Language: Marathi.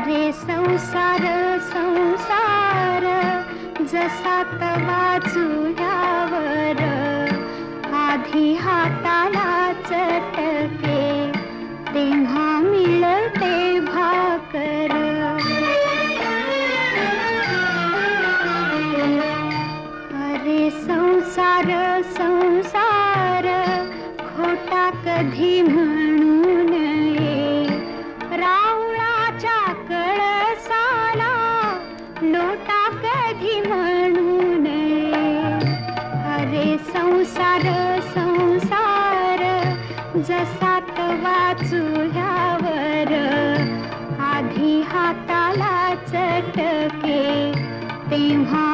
अरे संसार संसार जसा तवा चुल्यावर आधी हाताला चटके तेव्हा मिळते भाकर. अरे संसार संसार खोटा कधी म्हणू नये, रावणाच्या कळसाला लोटा कधी म्हणू नये. अरे संसार संसार जसा तवा चुल्यावर आधी हाताला चटके तेव्हा